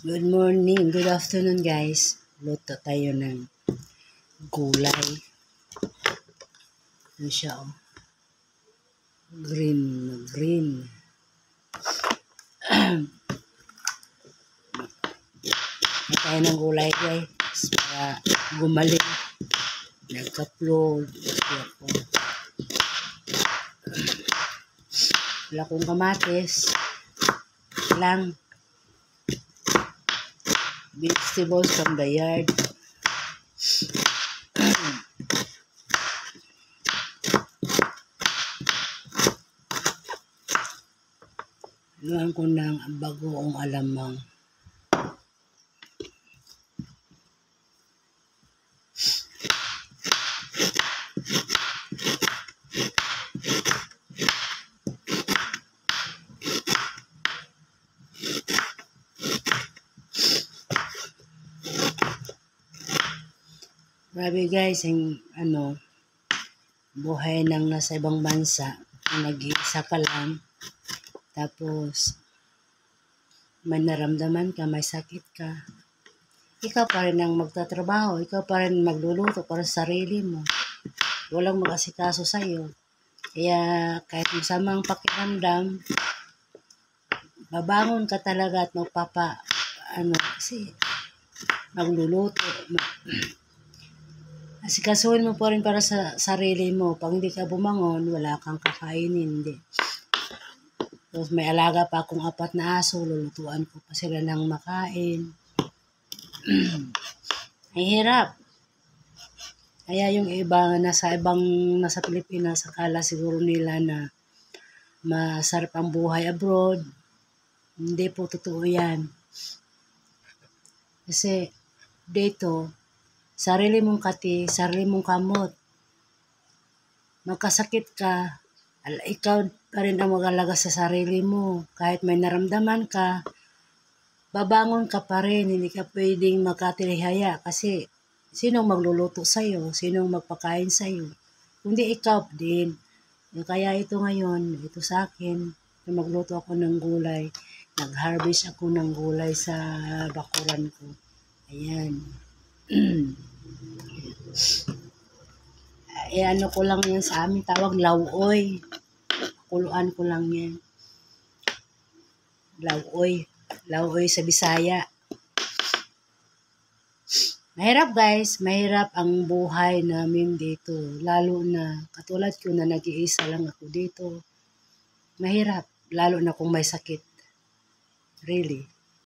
Good morning, good afternoon guys. Luto tayo ng gulay. Ano siya oh? Green. Tayo ng gulay guys para gumaling. Nagka-upload ako. Wala kong kamatis lang. Vegetables from the yard. Luhan ko ng bagoong alamang. Grabe guys, yung buhay ng nasa ibang bansa, nag-iisa ka lang, tapos may naramdaman ka, may sakit ka, ikaw pa rin ang magtatrabaho, ikaw pa rin magluluto para sa sarili mo, walang mag-asikaso sa'yo. Kaya kahit masamang pakiramdam, babangon ka talaga at kasi magluluto, asikasuhin mo po rin para sa sarili mo. Pag hindi ka bumangon, wala kang kakainin. Hindi. Tapos may alaga pa akong 4 na aso, lulutuan ko pa sila ng makain. Ay hirap. Kaya yung iba nasa Pilipinas, akala siguro nila na masarap ang buhay abroad. Hindi po totoo yan. Kasi dito, sarili mong sarili mong kamot. Magkasakit ka, ikaw pa rin ang mag-alaga sa sarili mo. Kahit may naramdaman ka, babangon ka pa rin. Hindi ka pwedeng magkatilihaya kasi sinong magluluto sa'yo? Sinong magpakain sa'yo? Kundi ikaw din. Kaya ito ngayon, ito sa akin, magluto ako ng gulay. Nag-harvest ako ng gulay sa bakuran ko. Ayan. Ano ko lang yan sa amin, tawag lauoy. Kuluan ko lang yan. Lauoy sa Bisaya. Mahirap guys, mahirap ang buhay namin dito. Lalo na, katulad ko na nag-iisa lang ako dito. Mahirap, lalo na kung may sakit. Really.